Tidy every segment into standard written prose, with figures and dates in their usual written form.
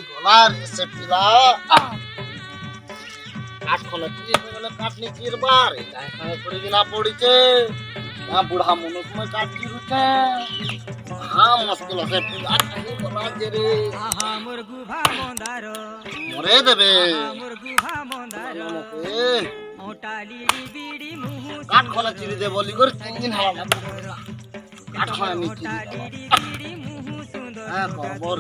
গলার এসে পিলা কাঠ খোলা কি বলে কাটনি চিরবার এটা এখানে পড়ে গিনা পড়িছে না বুড়া মনুষ মে কাট চিরুছে হ্যাঁ মুশকিল আছে পিলা কাহি গলা যে রে মরে দেবে কাঠ খোলা চিরি দে বলি করে 3 দিন হাওয়া কাঠ খোলা নি চিরি হ্যাঁ খবর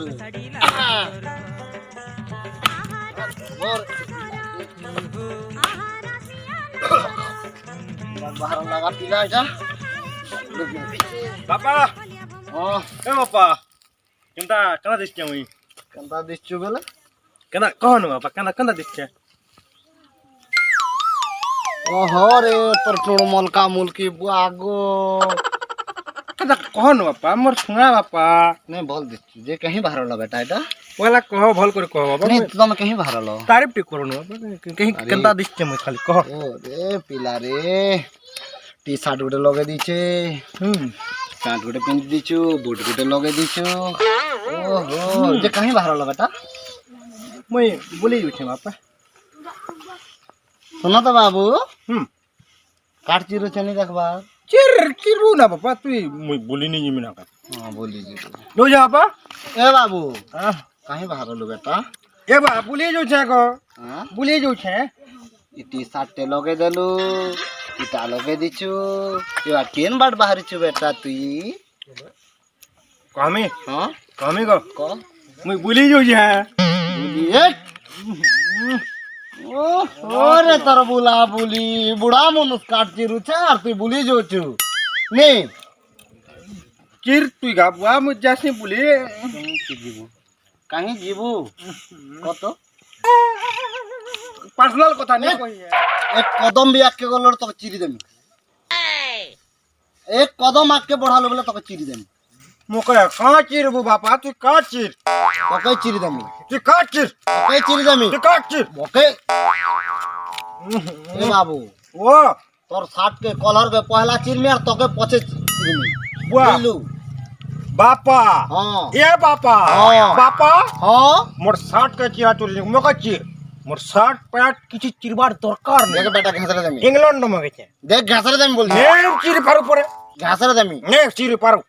বাহার লাগা পিলা এটা বাপা এ বাপা কেনা দিচ্ছে মুই কেনতা দিচ্ছু বেলে কেনা কহন বাপা কেনা দিচ্ছে ओहो रे पर चोड़ मलका मुलकी बुआगो কেনা কহন বাপা মোর শুনা বাপা ने बोल दिच्छु जे कहीं बाहर लो बेटा এটা পয়লা কহ ভাল করে কহ বাপা नहीं तुम कहीं बाहर लो तारीफ टी করুন বাপা কहीं কেনতা দিচ্ছে মুই খালি কহ ओ रे पिला रे टी शर्ट गुटे लगे दीचे पैंट गुटे पिन दीचु बूट गुटे लगे दीचु ओहो जे कहीं बाहर लो बेटा মুই বলি যাচ্ছে বাপা सुनो तो बाबू काट चिरो चनी देखबा চিরবু না বাপা তুই মুই বলি নি জিমি না কা हां बोली जी লো যা বাপা ए बाबू कहीं बाहर लो बेटा এ বা বলি যাচ্ছে গো हां বলি যাচ্ছে टी शर्ट टे लगे देलु इटा लगे दीचु ये केन बाट बाहर छु बेटा तुई কামি हां কামি গো को মুই বলি যাচ্ছে बोली ओरे तर बुला बुली बुढ़ा मनुष काट चिरु छ और तू बुली जो छु नहीं চির তুই গাবুয়া মুই যাসনি বলি कहीं जीबू कत পার্সোনাল কথা নেই एक कदम भी आके गलो तो चिरी देमी एक कदम आके बढ़ालो बोले तो चिरी देमी মোকে কা চিরবু বাপা তুই কা চির ओके चिरी देमी তুই কা চির ओके चिरी देमी তুই কা চির ओके ए बाबू ও तोर शर्ट के कलर के पहला चिर में और तोके पछे चिरमी बुआ। बुझलू বাপা हां এ বাপা হ্যাঁ। বাপা हां মোর শার্ট কে চিরা চলি মোকে চির মোর শার্ট প্যান্ট কিছু চিরবার দরকার নেই देख बेटा घासरे देमी ইংল্যান্ড মগেছে देख घासरे देमी बोल নে চির পারু পরে घासरे देमी নে চির পারু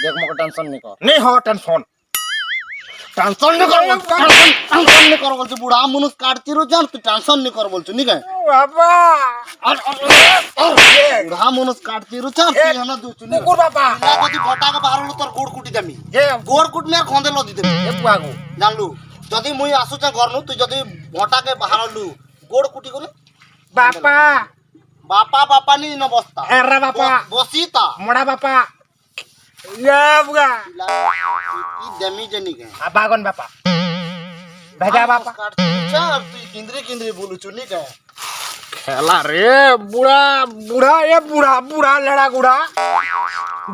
देख मको टेंशन नहीं कर নে হ টেনশন टेंशन नहीं कर टेंशन नहीं कर बोलछु बुढ़ा मनुष काट चिरु जान तू टेंशन नहीं कर बोलछु नहीं के বাবা बुढ़ा मनुष काट चिरु छ तू हना दुछु नहीं কুকুর বাবা ना যদি ফটা के बाहर तोर गोड़ कुटी देमी এ गोड़ कुट में खंदे लदी देमी এ পাগো जानलु जदी मुई आसु छ घरनु तू जदी भटा के बाहर लु गोड़ कुटी गले বাপা बापा बापा नहीं न बसता এরা বাপা बसीता মোড়া বাপা ইয়া বুগা ई देमी जनी के বাগন বাপা ভেজা বাপা काट चिरु छ तू किंद्री किंद्री बोलछु नहीं के খেলা রে বুড়া বুড়া এ বুড়া বুড়া লেড়া গুড়া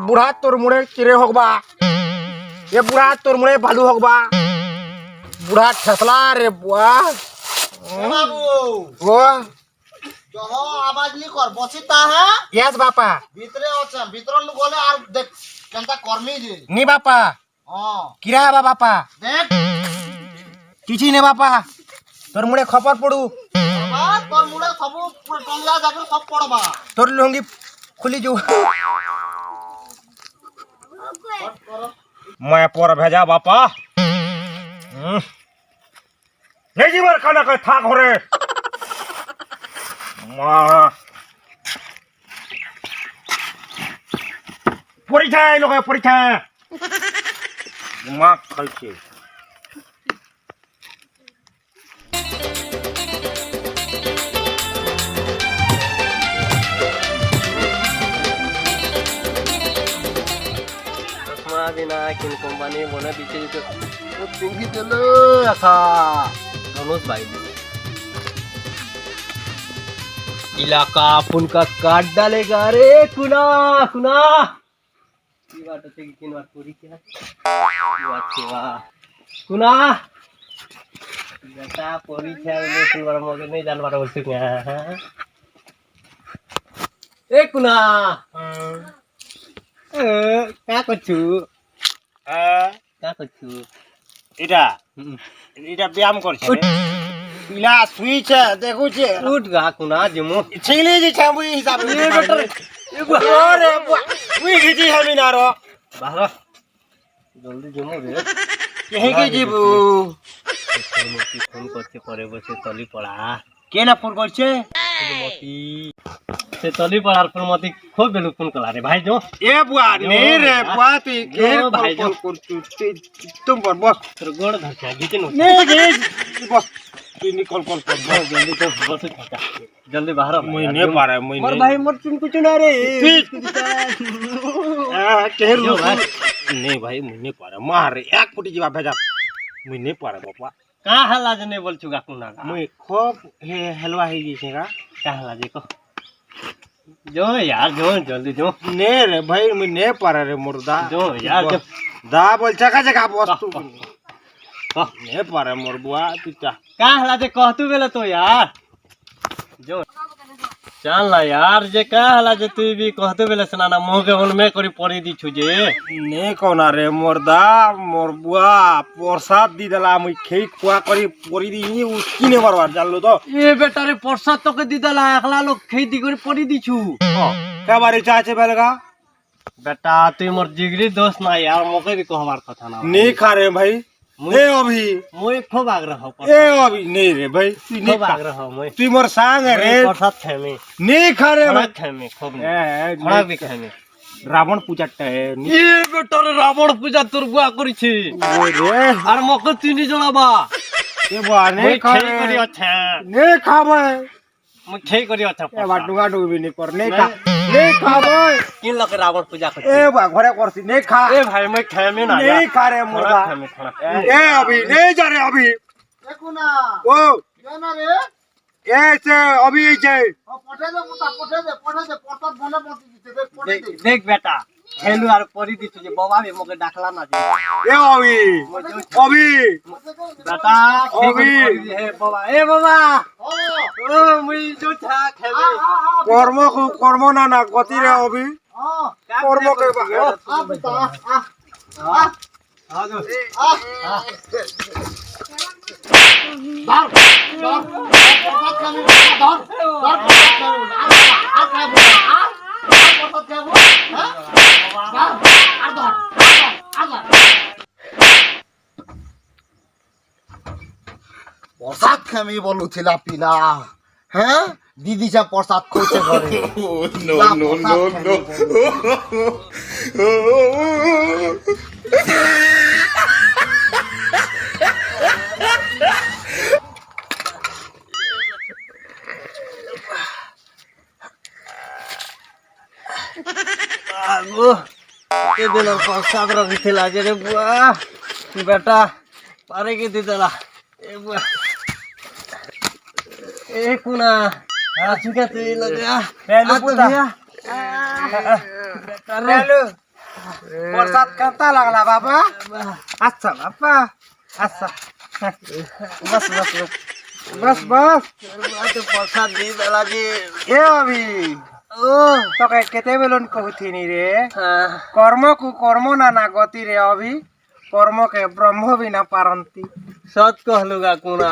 বুড়া তোর মুড়ে চিরে হোকবা এ বুড়া তোর মুড়ে ভালু হোকবা বুড়া ঠেসলা রে বুয়া बाबू ও जो आवाज नहीं कर बसीता है ইয়াস বাপা ভিতরে আছে ভিতর নু গলে আর দেখ কেনতা কর্মী যে নি বাপা হ্যাঁ কিরা হবা বাপা দেখ কিছু নে বাপা তোর মুড়ে খবর পড়ু বাবা তোর মুড়ে সব পুরো টঙ্গা যাবে সব পড়বা তোর লুঙ্গি খুলি যাও मैं पर भेजा बापा नहीं जीवर खाना का था घरे परीक्षा लोग परीक्षा माँ खाई দিনা কিন কোম্পানি বনে দিছে দিছে ও পিঙ্গি দিলো আছা মনোজ ভাই इलाका अपन का काट डालेगा रे कुना कुना की बात है कि किन बात पूरी क्या बात सेवा कुना बेटा पूरी क्या ने सुनवार मगे नहीं जानवार बोलते क्या ए कुना क्या करछु क्या करछु এটা হুম। এটা ব্যায়াম করছে রে। পিলা শুইছে দেখুছে উঠ গা কুনা জিমু ছিলি যে ছাবুই হিসাব এ বেটার এ বুয়া ওরে বুয়া তুই গিজি হবি না র বাহরা জলদি জিমু রে কেহে কি জিবু মতি ফোন করছে পরে বসে তলি পড়া কে না ফোন করছে মতি সে তলি পড়ার পর মতি খুব বেলু ফোন কলা রে ভাই যো এ বুয়া নে রে বুয়া তুই কে ও ভাই কল করছু তুম বস বস তোর গোড় ধরছে গিতে নো নে গে বস তুই নি কল কল কর জলদি তো বসে থাকা জলদি বাহরা মুই নে পারে মুই মোর নে ভাই মোর চুন কুচু না রে কে जो भाई নে ভাই মুই নে পারে মার এক কোটি জিবা ভেজা মুই নে পারে বাবা का हला जने बोल चुका कुना মুই খুব হে হেলवा হই গেছে গা का हला देखो जो यार जो जल्दी जो নে রে ভাই মুই নে পারে রে মুর্দা जो यार जो দা বল চাকা চাকা বস্তু कह নে পারে মোর বুয়া তুই তা का हला जे कहतु बेला तो यार जो चल ना यार जे का हला जे तू भी कहतु बेला सना ना मोह के होल में करी पड़ी दी छु जे নে কোনা রে মুর্দা মোর বুয়া প্রসাদ দি দেলা মুই খেই কুয়া করি পরি দি কিনে বারবার জানলো তো ए बेटा रे प्रसाद तो के दीदला एकला लोग खेती करी पड़ी दी छु কাবারে চাচে বেলগা बेटा तू मोर जिगरी दोस्त ना यार मोके भी कहवार कथा ना নে খা রে ভাই এ অভি मोए खूब आग्रह हो এ অভি নে রে ভাই তুই নে खूब খা आग्रह हो मोए তুই মোর সাং রে प्रसाद खेमे নে খা রে खड़ा ভাই खेमे खूब এ खड़ा भी खेमे রাবণ পূজাটা এ এ বেটারে রাবণ পূজা তোর বুয়া করিছে রে আর মকে চিনি জড়াবা এ বুয়া নে মই খা খেই করি আছে নে খা ভাই মই খেই করি আছে এ বাটুগা ডুবি নে কর নে খা ভাই কিন লকে রাবণ পূজা করছে এ বুয়া ঘরে করছি নে খা এ ভাই মই খেমে না নে খা রে মুর্দা খেমে খড়া এ অভি নে যা রে অভি দেখো না ও কেনা রে এ সে অভি যে পঠে দে মুতা পঠে দে প্রসাদ বনে পৌঁছে দিতে দে পঠে দে দেখ বেটা খেলু আর পরি দিছু যে বাবা বে মকে ডাকলা না যে এ অভি অভি বেটা খেই করি পরি দি হে বাবা এ বাবা ও ও মুই জুঠা খেলে কর্ম না না গতি রে অভি ও কর্ম কে আ পিতা আগো ধর ধর প্রসাদ খাবি ধর ধর প্রসাদ খাবি আর খাবি প্রসাদ খাবো হ্যাঁ আর ধর প্রসাদ খাবি বলুছিলা পিলা হ্যাঁ দিদি যা প্রসাদ খাইছে ঘরে নো নো নো নো আগো কে দিল প্রসাদ রখিଥିଲା যে রে বুয়া বেটা পারে কে দিদলা এ বুয়া এ কুনা আজকে তুই লগা পেলু পুতা। পেলু প্রসাদ কাতা লাগলা বাবা আচ্ছা বাবা আচ্ছা বস বস বস বস তো প্রসাদ দি দেলা যে এ অভি ও তোকে কেতে বেলুন কহুথিনি রে হ্যাঁ কর্মকু কর্ম না না গতি রে অভি কর্মকে ব্রহ্ম বিনা পারন্তি সৎ কহলুগা কুনা